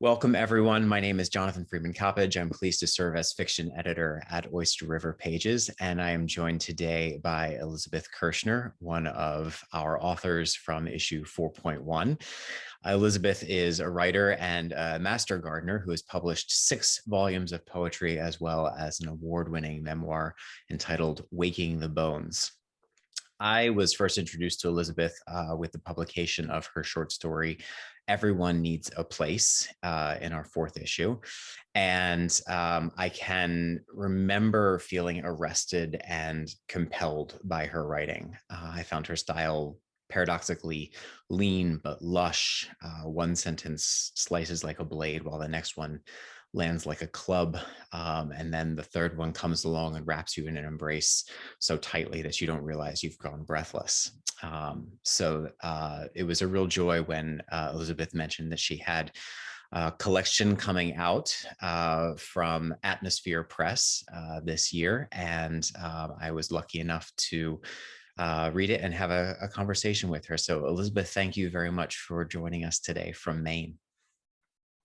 Welcome, everyone. My name is Jonathan Freeman-Coppadge. I'm pleased to serve as fiction editor at Oyster River Pages, and I am joined today by Elizabeth Kirschner, one of our authors from issue 4.1. Elizabeth is a writer and a master gardener who has published 6 volumes of poetry, as well as an award-winning memoir entitled Waking the Bones. I was first introduced to Elizabeth with the publication of her short story, Everyone Needs a Place, in our 4th issue. And I can remember feeling arrested and compelled by her writing. I found her style paradoxically lean but lush. One sentence slices like a blade, while the next one lands like a club. And then the third one comes along and wraps you in an embrace so tightly that you don't realize you've gone breathless. So it was a real joy when Elizabeth mentioned that she had a collection coming out from Atmosphere Press this year. And I was lucky enough to read it and have a conversation with her. So Elizabeth, thank you very much for joining us today from Maine.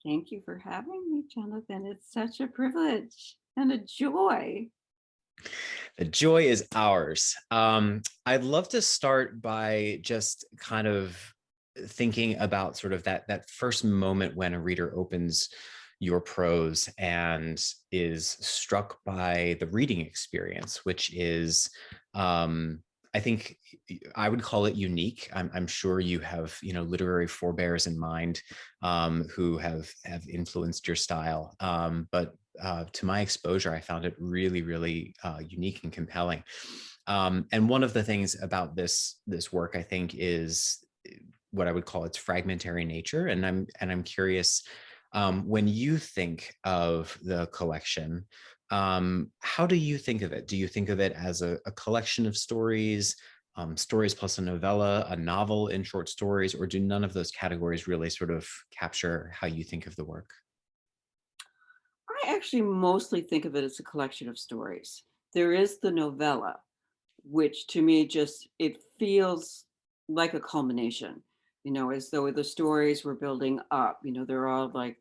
Thank you for having me, Jonathan. It's such a privilege and a joy. The joy is ours. I'd love to start by just kind of thinking about sort of that first moment when a reader opens your prose and is struck by the reading experience, which is, I think I would call it unique. I'm sure you have, literary forebears in mind who have influenced your style. But to my exposure, I found it really, really unique and compelling. And one of the things about this work, I think, is what I would call its fragmentary nature. And I'm curious, when you think of the collection, how do you think of it? Do you think of it as a collection of stories, stories plus a novella, a novel in short stories, or do none of those categories really sort of capture how you think of the work? I actually mostly think of it as a collection of stories. There is the novella, which to me it feels like a culmination, as though the stories were building up. They're all like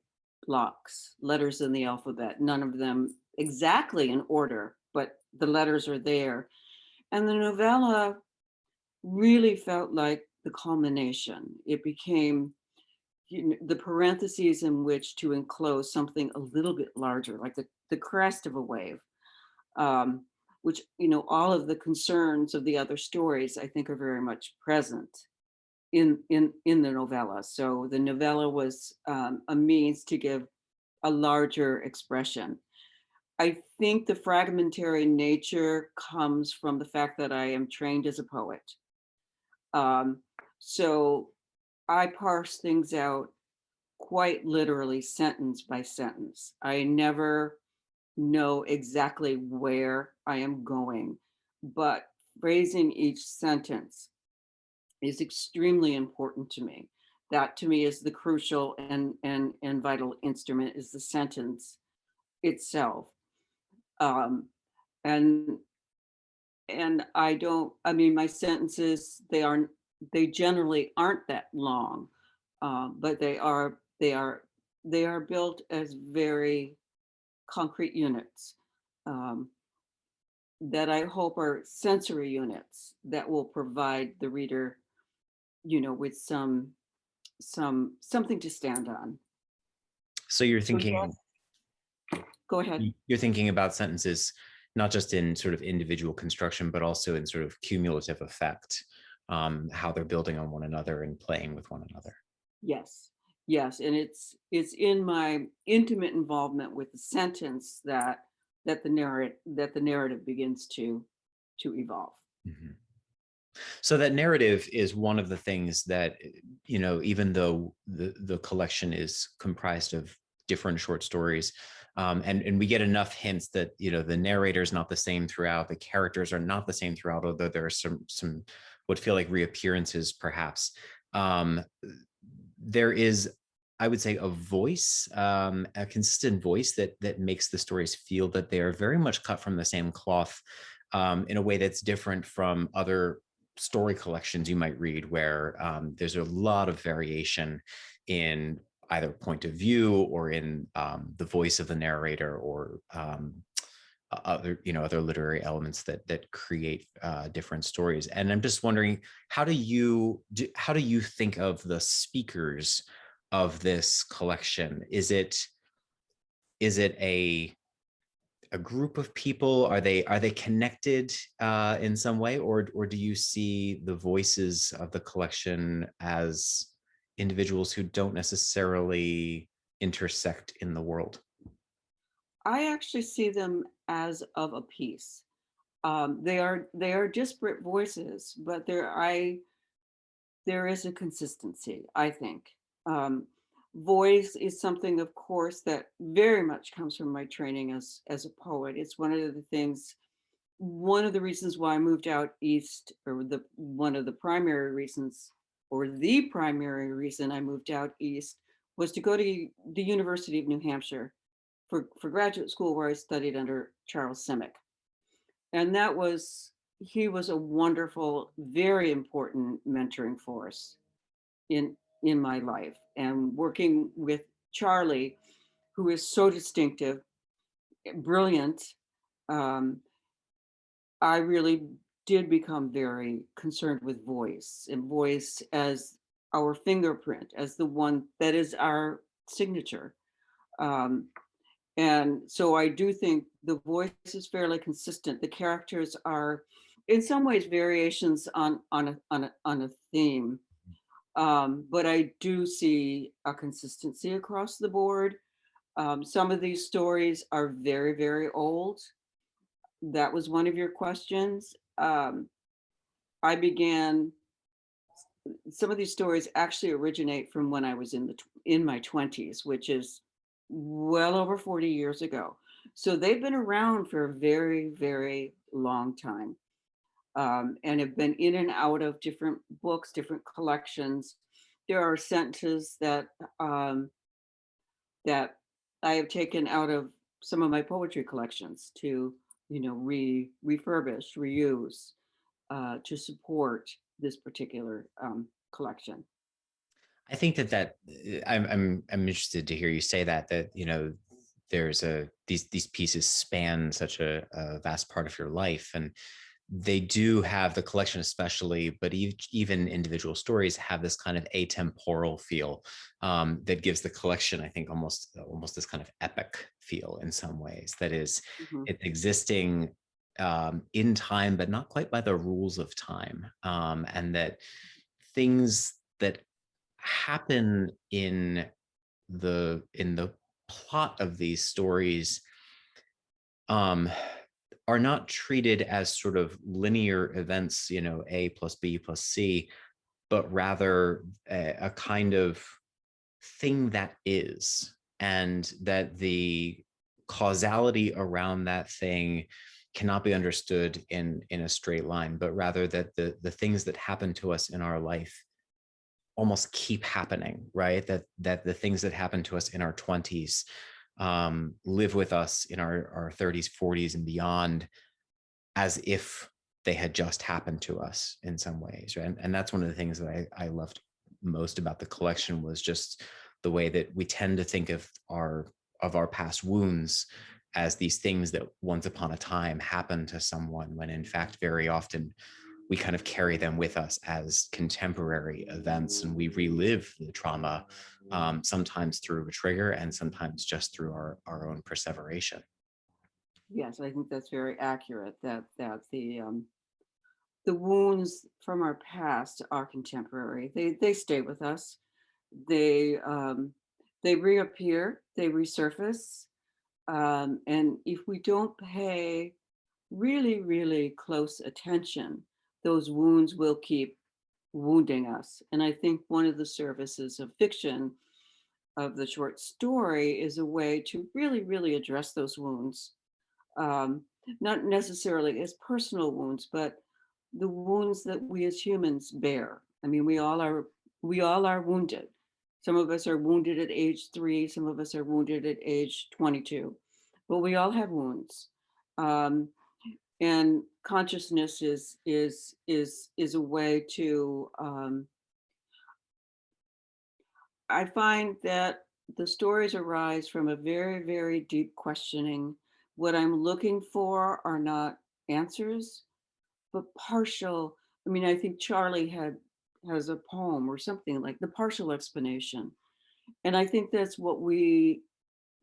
blocks, letters in the alphabet, none of them exactly in order, but the letters are there. And the novella really felt like the culmination. It became the parentheses in which to enclose something a little bit larger, like the crest of a wave, which, all of the concerns of the other stories, I think, are very much present in the novella. So the novella was a means to give a larger expression. I think the fragmentary nature comes from the fact that I am trained as a poet. So I parse things out quite literally, sentence by sentence. I never know exactly where I am going, but phrasing each sentence is extremely important to me. That to me is the crucial and vital instrument, is the sentence itself. Um, and my sentences, they generally aren't that long, but they are built as very concrete units, that I hope are sensory units that will provide the reader, with something to stand on. So you're So thinking go ahead. you're thinking about sentences not just in sort of individual construction, but also in sort of cumulative effect, how they're building on one another and playing with one another. Yes, yes, and it's in my intimate involvement with the sentence that the narrative begins to evolve. Mhm. So that narrative is one of the things that, even though the collection is comprised of different short stories, and we get enough hints that, the narrator is not the same throughout, the characters are not the same throughout, although there are some what feel like reappearances, perhaps. There is, I would say, a voice, a consistent voice that makes the stories feel that they are very much cut from the same cloth, in a way that's different from other story collections you might read, where there's a lot of variation in either point of view or in the voice of the narrator, or other, other literary elements that create different stories. And I'm just wondering, how do you think of the speakers of this collection? Is it a group of people? Are they connected in some way, or do you see the voices of the collection as individuals who don't necessarily intersect in the world? I actually see them as of a piece. They are disparate voices, but there is a consistency, I think. Um, Voice is something, of course, that very much comes from my training as a poet. It's one of the reasons why I moved out east, or the one of the primary reasons, or the primary reason I moved out east, was to go to the University of New Hampshire for graduate school, where I studied under Charles Simic. And he was a wonderful, very important mentoring force in in my life. And working with Charlie, who is so distinctive, brilliant, um, I really did become very concerned with voice, and voice as our fingerprint, as the one that is our signature. Um, and so I do think the voice is fairly consistent. The characters are, in some ways, variations on a theme. But I do see a consistency across the board. Some of these stories are very, very old. That was one of your questions. I began Some of these stories actually originate from when I was in my 20s, which is well over 40 years ago. So they've been around for a very, very long time, and have been in and out of different books, different collections. There are sentences um, that I have taken out of some of my poetry collections to, refurbish, reuse, to support this particular collection. I think I'm interested to hear you say that there's these pieces span such a vast part of your life, and they do have the collection especially, but even individual stories have this kind of atemporal feel that gives the collection, I think, almost this kind of epic feel in some ways. That is, Mhm. it's existing in time, but not quite by the rules of time, and that things that happen in the plot of these stories um are not treated as sort of linear events, A plus B plus C, but rather a kind of thing that is, and that the causality around that thing cannot be understood in a straight line, but rather that the things that happen to us in our life almost keep happening, right? That the things that happen to us in our 20s live with us in our 30s, 40s, and beyond, as if they had just happened to us in some ways, right? And that's one of the things that I loved most about the collection, was just the way that we tend to think of our past wounds as these things that once upon a time happened to someone, when in fact very often we kind of carry them with us as contemporary events, and we relive the trauma, sometimes through a trigger and sometimes just through our own perseveration. Yes, I think that's very accurate. That the wounds from our past are contemporary. They stay with us. They they reappear. They resurface. And if we don't pay really, really close attention, those wounds will keep wounding us. And I think one of the services of fiction, of the short story, is a way to really, really address those wounds. Um, Not necessarily as personal wounds, but the wounds that we as humans bear. I mean, we all are wounded. Some of us are wounded at age 3, some of us are wounded at age 22, but we all have wounds. Um, and consciousness is a way to I find that the stories arise from a very, very deep questioning. What I'm looking for are not answers, but partial. I mean, I think Charlie has a poem or something like the partial explanation. And I think that's what we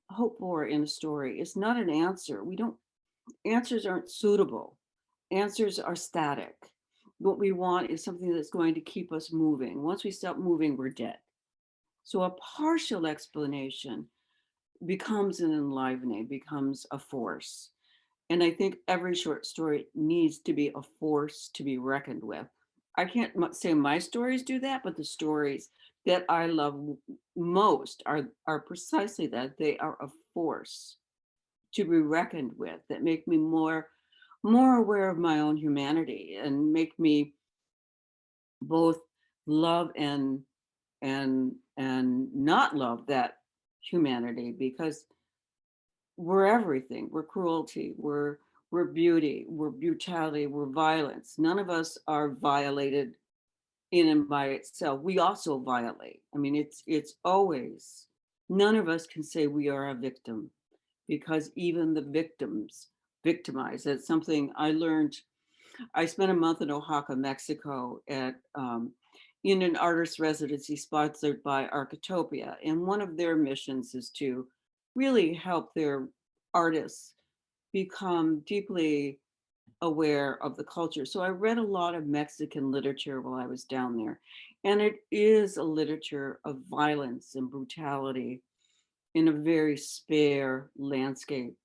hope for in a story. It's not an answer. We don't Answers aren't suitable. Answers are static. What we want is something that's going to keep us moving. Once we stop moving, we're dead. So a partial explanation becomes an enlivening, becomes a force. And I think every short story needs to be a force to be reckoned with. I can't say my stories do that, but the stories that I love most are precisely that. They are a force to be reckoned with, that make me more aware of my own humanity and make me both love and not love that humanity, because we're everything. We're cruelty, we're beauty, we're brutality, we're violence. None of us are violated in and by itself. We also violate. I mean, it's always, none of us can say we are a victim, because even the victims victimize. That's something I learned. I spent a month in Oaxaca, Mexico, at in an artist residency sponsored by Architopia, and one of their missions is to really help their artists become deeply aware of the culture. So I read a lot of Mexican literature while I was down there, and it is a literature of violence and brutality in a very spare landscape.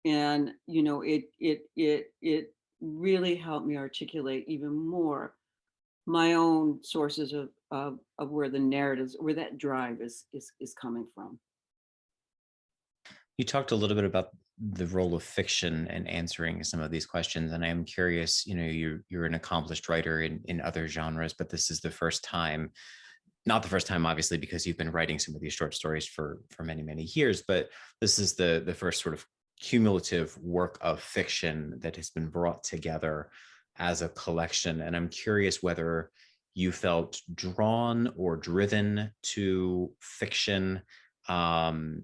And it really helped me articulate even more my own sources of where the narratives, where that drive is coming from. You talked a little bit about the role of fiction and answering some of these questions, and I'm curious. You're an accomplished writer in other genres, but this is the first time, not the first time, obviously, because you've been writing some of these short stories for many years, but this is the first sort of cumulative work of fiction that has been brought together as a collection. And I'm curious whether you felt drawn or driven to fiction, um,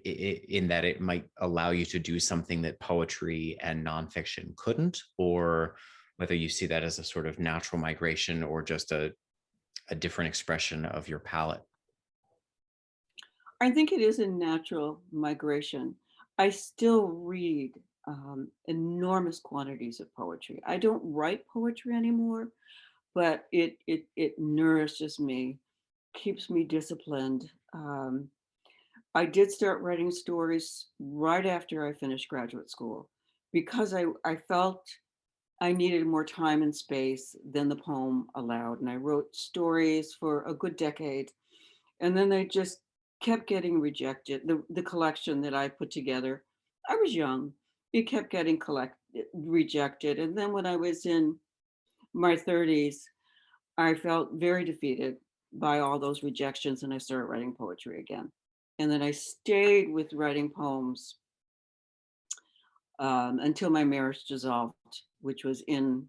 in that it might allow you to do something that poetry and nonfiction couldn't, or whether you see that as a sort of natural migration or just a different expression of your palette. I think it is a natural migration. I still read enormous quantities of poetry. I don't write poetry anymore, but it nourishes me, keeps me disciplined. I did start writing stories right after I finished graduate school, because I felt I needed more time and space than the poem allowed. And I wrote stories for a good decade, and then they just kept getting rejected. The collection that I put together, I was young, it kept getting rejected. And then when I was in my 30s, I felt very defeated by all those rejections, and I started writing poetry again. And then I stayed with writing poems until my marriage dissolved, which was in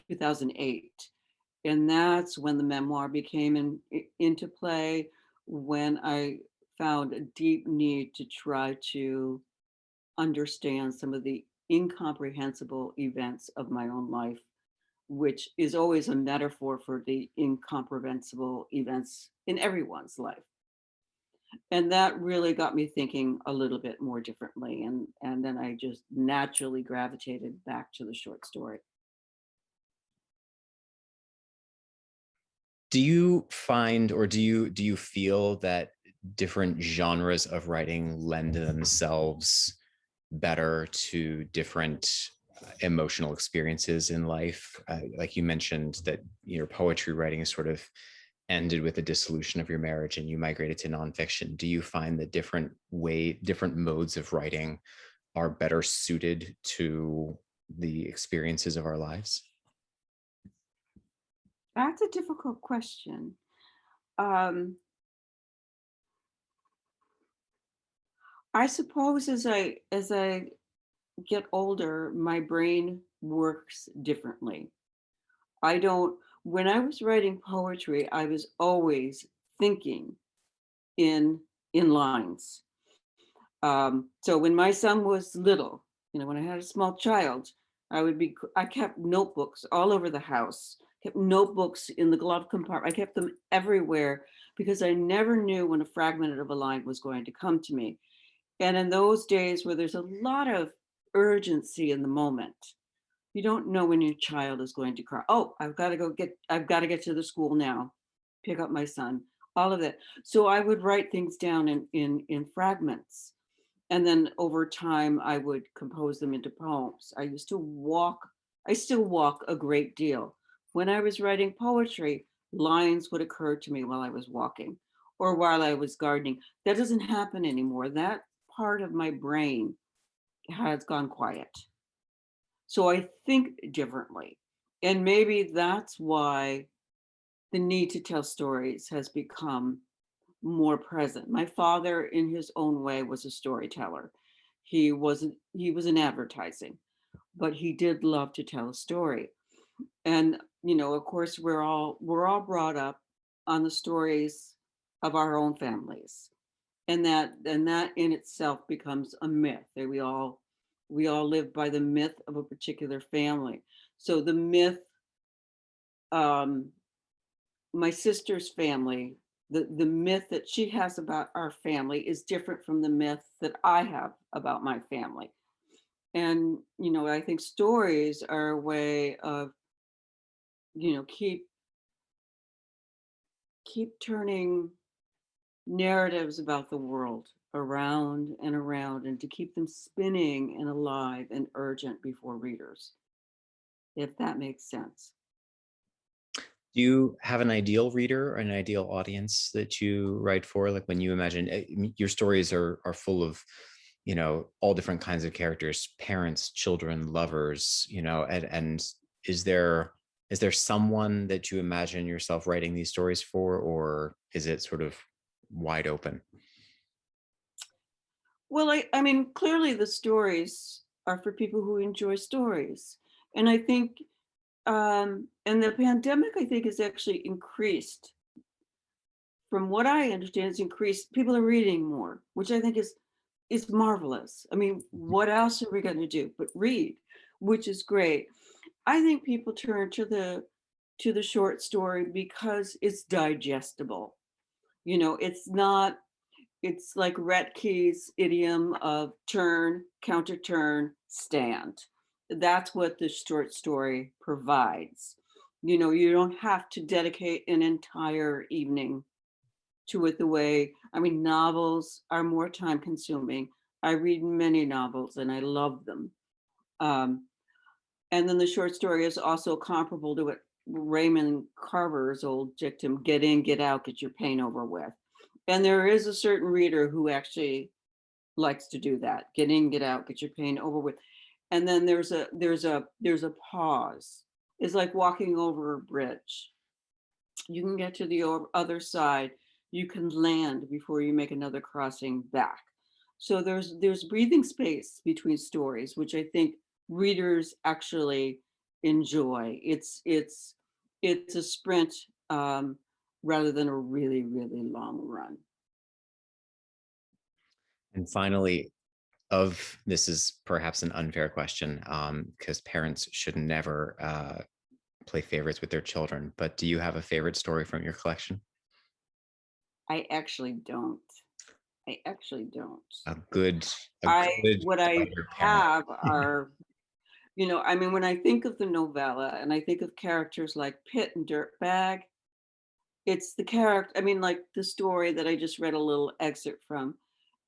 2008. And that's when the memoir became into play, when I found a deep need to try to understand some of the incomprehensible events of my own life, which is always a metaphor for the incomprehensible events in everyone's life. And that really got me thinking a little bit more differently. And then I just naturally gravitated back to the short story. Do you find, or do you feel that different genres of writing lend themselves better to different emotional experiences in life? Like you mentioned that your poetry writing is sort of ended with the dissolution of your marriage and you migrated to nonfiction. Do you find that different modes of writing are better suited to the experiences of our lives? That's a difficult question. Um, I suppose as I get older, my brain works differently. I don't When I was writing poetry, I was always thinking. in lines. So when my son was little, when I had a small child, I kept notebooks all over the house, kept notebooks in the glove compartment. I kept them everywhere because I never knew when a fragment of a line was going to come to me. And in those days where there's a lot of urgency in the moment, you don't know when your child is going to cry. Oh, I've got to get to the school now, pick up my son, all of that. So I would write things down in fragments. And then over time, I would compose them into poems. I still walk a great deal. When I was writing poetry, lines would occur to me while I was walking or while I was gardening. That doesn't happen anymore. That part of my brain has gone quiet. So I think differently. And maybe that's why the need to tell stories has become more present. My father, in his own way, was a storyteller. He was in advertising, but he did love to tell a story. And of course, we're all brought up on the stories of our own families. And that in itself becomes a myth. That we all live by the myth of a particular family. So the myth, um, my sister's family, the myth that she has about our family is different from the myth that I have about my family. And I think stories are a way of keep turning narratives about the world around and around, and to keep them spinning and alive and urgent before readers, if that makes sense. Do you have an ideal reader or an ideal audience that you write for? Like when you imagine your stories are full of, all different kinds of characters, parents, children, lovers, and is there is there someone that you imagine yourself writing these stories for, or is it sort of wide open? Well, I mean, clearly the stories are for people who enjoy stories. And I think, and the pandemic, I think, has actually increased. From what I understand, it's increased. People are reading more, which I think is marvelous. I mean, what else are we going to do but read, which is great. I think people turn to the short story because it's digestible. It's not it's like Retke's idiom of turn, counter turn, stand. That's what the short story provides. You don't have to dedicate an entire evening to it the way, I mean, novels are more time consuming. I read many novels and I love them. Um, and then the short story is also comparable to what Raymond Carver's old dictum, get in, get out, get your pain over with. And there is a certain reader who actually likes to do that. Get in, get out, get your pain over with. And then there's a pause. It's like walking over a bridge. You can get to the other side. You can land before you make another crossing back. So there's breathing space between stories, which I think readers actually enjoy. It's a sprint, rather than a really, really long run. And finally, of this is perhaps an unfair question, because parents should never play favorites with their children. But do you have a favorite story from your collection? I actually don't. I actually don't. A good, a I good What I clever parent. have are, I mean, when I think of the novella and I think of characters like Pitt and Dirtbag, it's the character, I mean, like the story that I just read a little excerpt from.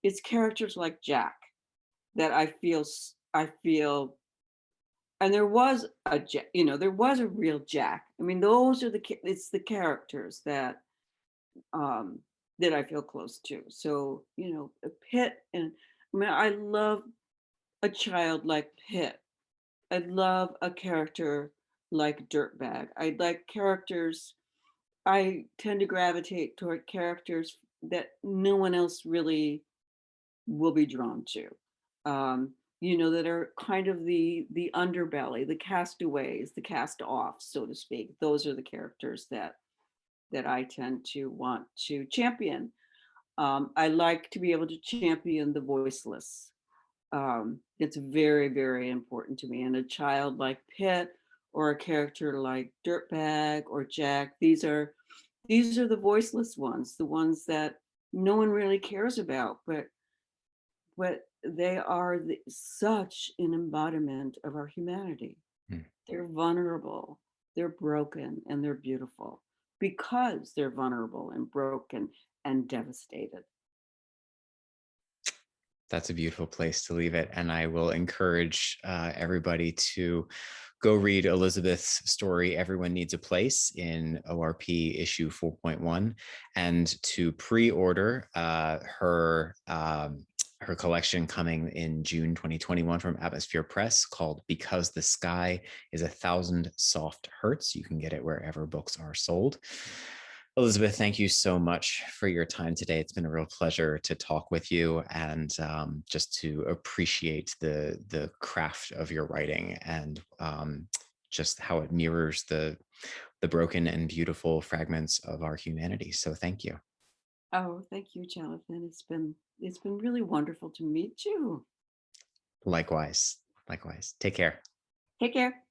It's characters like Jack that I feel, and there was a real Jack. I mean, it's the characters um that I feel close to. So, a Pitt, and I mean, I love a child like Pitt. I love a character like Dirtbag. I like characters. I tend to gravitate toward characters that no one else really will be drawn to. That are kind of the underbelly, the castaways, the cast-offs, so to speak. Those are the characters that I tend to want to champion. I like to be able to champion the voiceless. It's very, very important to me. And a child like Pitt or a character like Dirtbag or Jack, these are the voiceless ones, the ones that no one really cares about, but they are such an embodiment of our humanity. Mm. They're vulnerable, they're broken, and they're beautiful because they're vulnerable and broken and devastated. That's a beautiful place to leave it. And I will encourage everybody to go read Elizabeth's story, Everyone Needs a Place, in ORP issue 4.1, and to pre-order her collection coming in June 2021 from Atmosphere Press called Because the Sky is a Thousand Soft Hurts. You can get it wherever books are sold. Elizabeth, thank you so much for your time today. It's been a real pleasure to talk with you and just to appreciate the craft of your writing and just how it mirrors the broken and beautiful fragments of our humanity. So thank you. Oh, thank you, Jonathan. It's been really wonderful to meet you. Likewise, likewise. Take care. Take care.